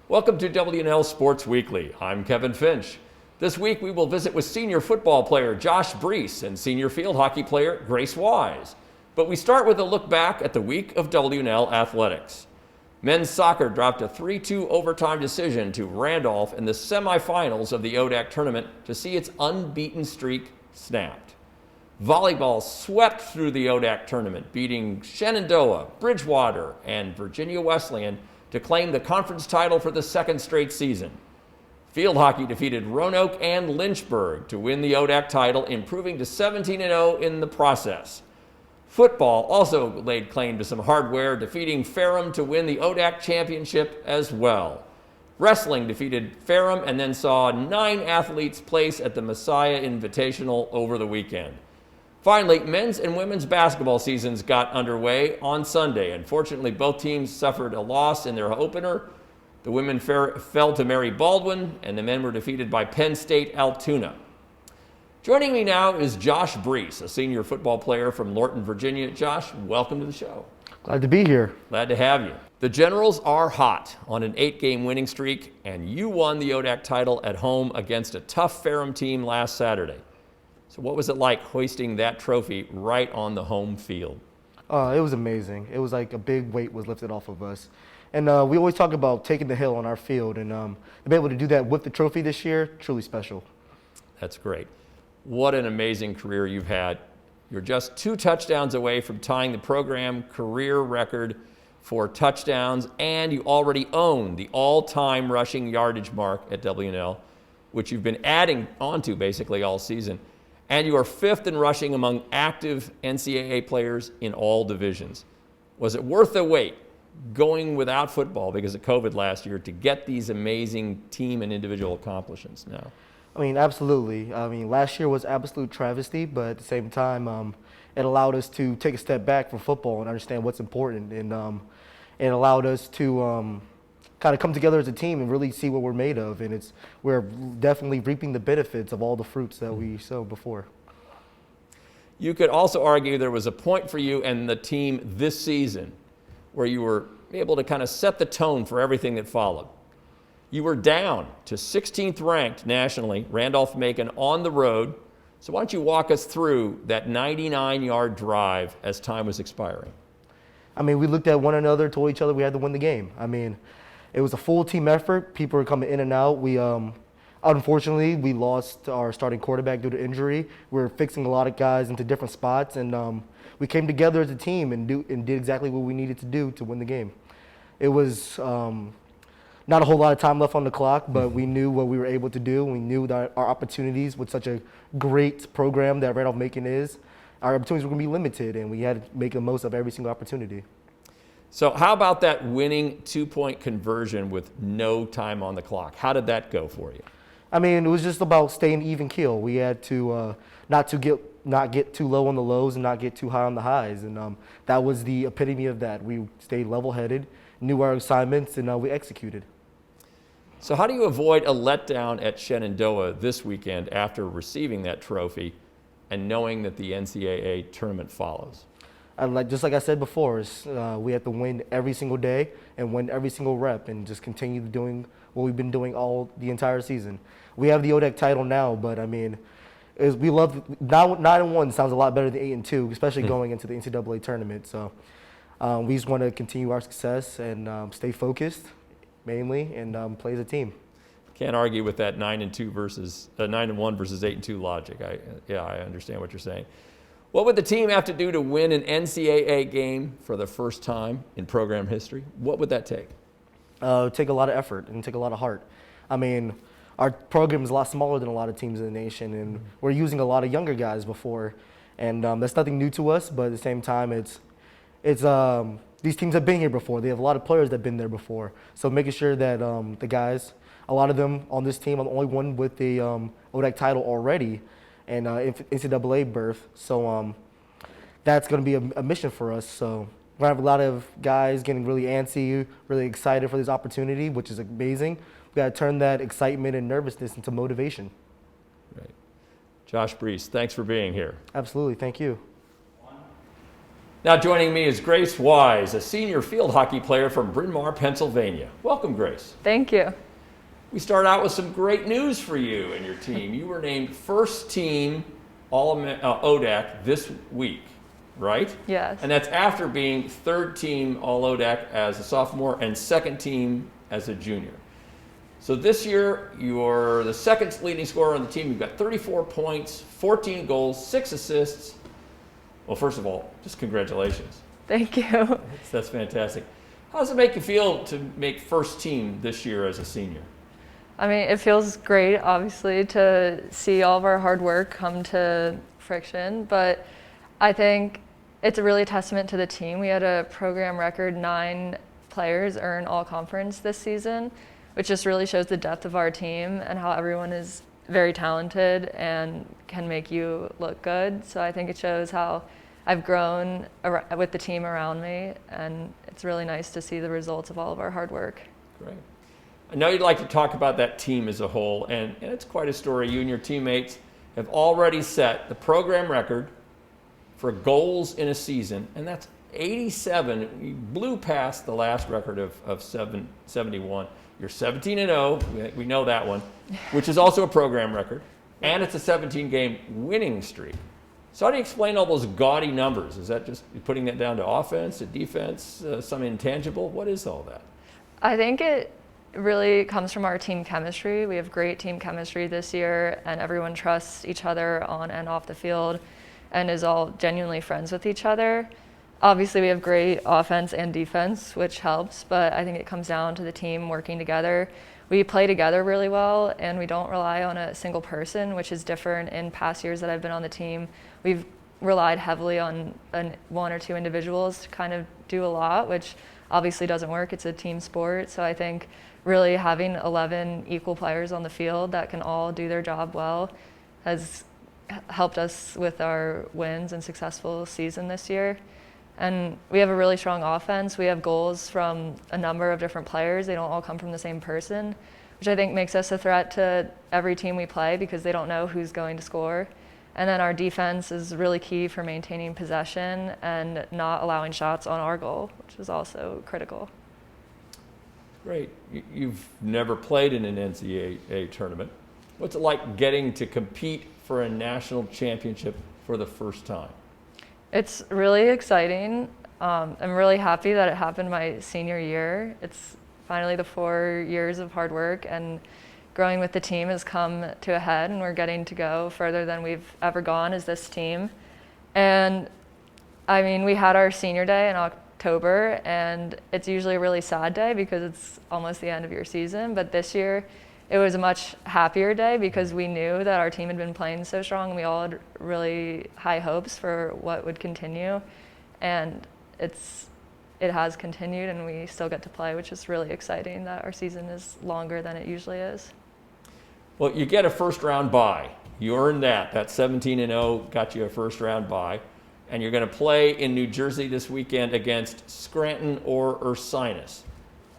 Welcome to W&L Sports Weekly. I'm Kevin Finch. This week we will visit with senior football player Josh Breece and senior field hockey player Grace Weise. But we start with a look back at the week of W&L athletics. Men's soccer dropped a 3-2 overtime decision to Randolph in the semifinals of the ODAC tournament to see its unbeaten streak snapped. Volleyball swept through the ODAC tournament, beating Shenandoah, Bridgewater, and Virginia Wesleyan to claim the conference title for the second straight season. Field hockey defeated Roanoke and Lynchburg to win the ODAC title, improving to 17-0 in the process. Football also laid claim to some hardware, defeating Ferrum to win the ODAC championship as well. Wrestling defeated Ferrum and then saw 9 athletes place at the Messiah Invitational over the weekend. Finally, men's and women's basketball seasons got underway on Sunday. Unfortunately, both teams suffered a loss in their opener. The women fell to Mary Baldwin, and the men were defeated by Penn State Altoona. Joining me now is Josh Breece, a senior football player from Lorton, Virginia. Josh, welcome to the show. Glad to be here. Glad to have you. The Generals are hot on an 8-game winning streak, and you won the ODAC title at home against a tough Ferrum team last Saturday. So what was it like hoisting that trophy right on the home field? It was amazing. It was like a big weight was lifted off of us. And we always talk about taking the hill on our field, and to be able to do that with the trophy this year, truly special. That's great. What an amazing career you've had. You're just 2 touchdowns away from tying the program career record for touchdowns, and you already own the all-time rushing yardage mark at W&L, which you've been adding onto basically all season. And you are 5th in rushing among active NCAA players in all divisions. Was it worth the wait, going without football because of COVID last year, to get these amazing team and individual accomplishments now? I mean, absolutely. I mean, last year was absolute travesty, but at the same time, it allowed us to take a step back from football and understand what's important. And it allowed us to kind of come together as a team and really see what we're made of. And we're definitely reaping the benefits of all the fruits that we sowed before. You could also argue there was a point for you and the team this season where you were able to kind of set the tone for everything that followed. You were down to 16th ranked nationally, Randolph-Macon on the road. So why don't you walk us through that 99-yard drive as time was expiring? I mean, we looked at one another, told each other we had to win the game. I mean, it was a full team effort. People were coming in and out. Unfortunately, we lost our starting quarterback due to injury. We were fixing a lot of guys into different spots, and we came together as a team and did exactly what we needed to do to win the game. It was not a whole lot of time left on the clock, but we knew what we were able to do. We knew that our opportunities with such a great program that Randolph-Macon is, our opportunities were going to be limited, and we had to make the most of every single opportunity. So how about that winning 2-point conversion with no time on the clock? How did that go for you? I mean, it was just about staying even keel. We had to not get too low on the lows and not get too high on the highs, and that was the epitome of that. We stayed level-headed, knew our assignments, and we executed. So how do you avoid a letdown at Shenandoah this weekend after receiving that trophy and knowing that the NCAA tournament follows? Just like I said before, we have to win every single day and win every single rep and just continue doing what we've been doing all the entire season. We have the ODAC title now, but I mean, we love 9-1 sounds a lot better than 8-2, especially going into the NCAA tournament. So we just want to continue our success and stay focused mainly and play as a team. Can't argue with that 9-1 versus 8-2 logic. I understand what you're saying. What would the team have to do to win an NCAA game for the first time in program history? What would that take? Take a lot of effort and take a lot of heart. I mean, our program is a lot smaller than a lot of teams in the nation, and we're using a lot of younger guys before, and that's nothing new to us. But at the same time, it's these teams have been here before. They have a lot of players that have been there before. So making sure that the guys, a lot of them on this team, I'm the only one with the ODAC title already, and NCAA berth. So that's going to be a mission for us. So we're going to have a lot of guys getting really antsy, really excited for this opportunity, which is amazing. We've got to turn that excitement and nervousness into motivation. Right. Josh Breece, thanks for being here. Absolutely. Thank you. Now joining me is Grace Weise, a senior field hockey player from Bryn Mawr, Pennsylvania. Welcome, Grace. Thank you. We start out with some great news for you and your team. You were named first team All-ODAC this week, right? Yes. And that's after being third team All-ODAC as a sophomore and second team as a junior. So this year, you're the second leading scorer on the team. You've got 34 points, 14 goals, 6 assists. Well, first of all, just congratulations. Thank you. That's fantastic. How does it make you feel to make first team this year as a senior? I mean, it feels great, obviously, to see all of our hard work come to friction, but I think it's really a testament to the team. We had a program record 9 players earn all-conference this season, which just really shows the depth of our team and how everyone is very talented and can make you look good. So I think it shows how I've grown with the team around me, and it's really nice to see the results of all of our hard work. Great. I know you'd like to talk about that team as a whole, and it's quite a story. You and your teammates have already set the program record for goals in a season, and that's 87. You blew past the last record of 71. You're 17-0, we know that one, which is also a program record, and it's a 17-game winning streak. So how do you explain all those gaudy numbers? Is that just putting that down to offense, to defense, some intangible? What is all that? I think it really comes from our team chemistry. We have great team chemistry this year, and everyone trusts each other on and off the field and is all genuinely friends with each other. Obviously, we have great offense and defense, which helps, but I think it comes down to the team working together. We play together really well, and we don't rely on a single person, which is different in past years that I've been on the team. We've relied heavily on 1 or 2 individuals to kind of do a lot, which obviously doesn't work. It's a team sport, so I think really having 11 equal players on the field that can all do their job well has helped us with our wins and successful season this year. And we have a really strong offense. We have goals from a number of different players. They don't all come from the same person, which I think makes us a threat to every team we play because they don't know who's going to score. And then our defense is really key for maintaining possession and not allowing shots on our goal, which is also critical. Great. You've never played in an NCAA tournament. What's it like getting to compete for a national championship for the first time? It's really exciting. I'm really happy that it happened my senior year. It's finally the 4 years of hard work, and growing with the team has come to a head, and we're getting to go further than we've ever gone as this team. And I mean, we had our senior day in October, and it's usually a really sad day because it's almost the end of your season, but this year it was a much happier day because we knew that our team had been playing so strong, and we all had really high hopes for what would continue, and it has continued, and we still get to play, which is really exciting that our season is longer than it usually is. Well, you get a first round bye. You earned that. That 17-0 got you a first round bye. And you're going to play in New Jersey this weekend against Scranton or Ursinus.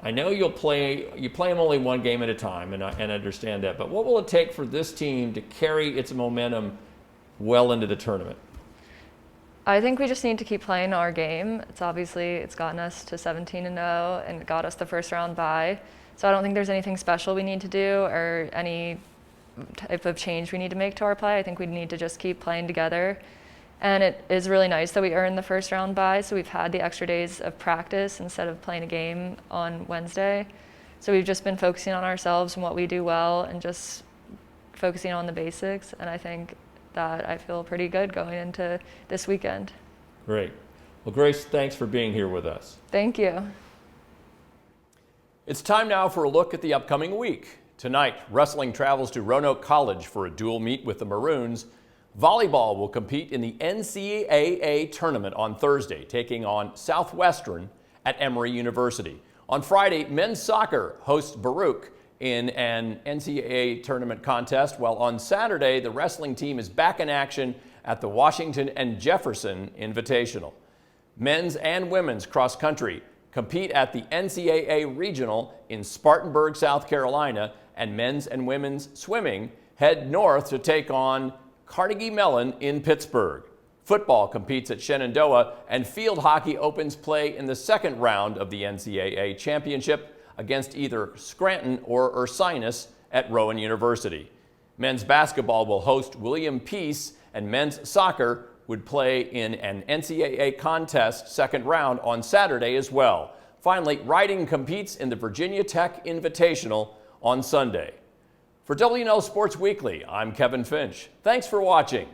I know you play them only 1 game at a time, and I understand that. But what will it take for this team to carry its momentum well into the tournament? I think we just need to keep playing our game. It's gotten us to 17-0 and it got us the first round bye. So I don't think there's anything special we need to do or any type of change we need to make to our play. I think we need to just keep playing together. And it is really nice that we earned the first round bye, so we've had the extra days of practice instead of playing a game on Wednesday. So we've just been focusing on ourselves and what we do well and just focusing on the basics. And I think that I feel pretty good going into this weekend. Great. Well, Grace, thanks for being here with us. Thank you. It's time now for a look at the upcoming week. Tonight, wrestling travels to Roanoke College for a dual meet with the Maroons. Volleyball will compete in the NCAA tournament on Thursday, taking on Southwestern at Emory University. On Friday, men's soccer hosts Baruch in an NCAA tournament contest, while on Saturday, the wrestling team is back in action at the Washington and Jefferson Invitational. Men's and women's cross country compete at the NCAA Regional in Spartanburg, South Carolina, and men's and women's swimming head north to take on Carnegie Mellon in Pittsburgh. Football competes at Shenandoah, and field hockey opens play in the second round of the NCAA championship against either Scranton or Ursinus at Rowan University. Men's basketball will host William Peace, and men's soccer would play in an NCAA contest second round on Saturday as well. Finally, riding competes in the Virginia Tech Invitational on Sunday. For W&L Sports Weekly, I'm Kevin Finch. Thanks for watching.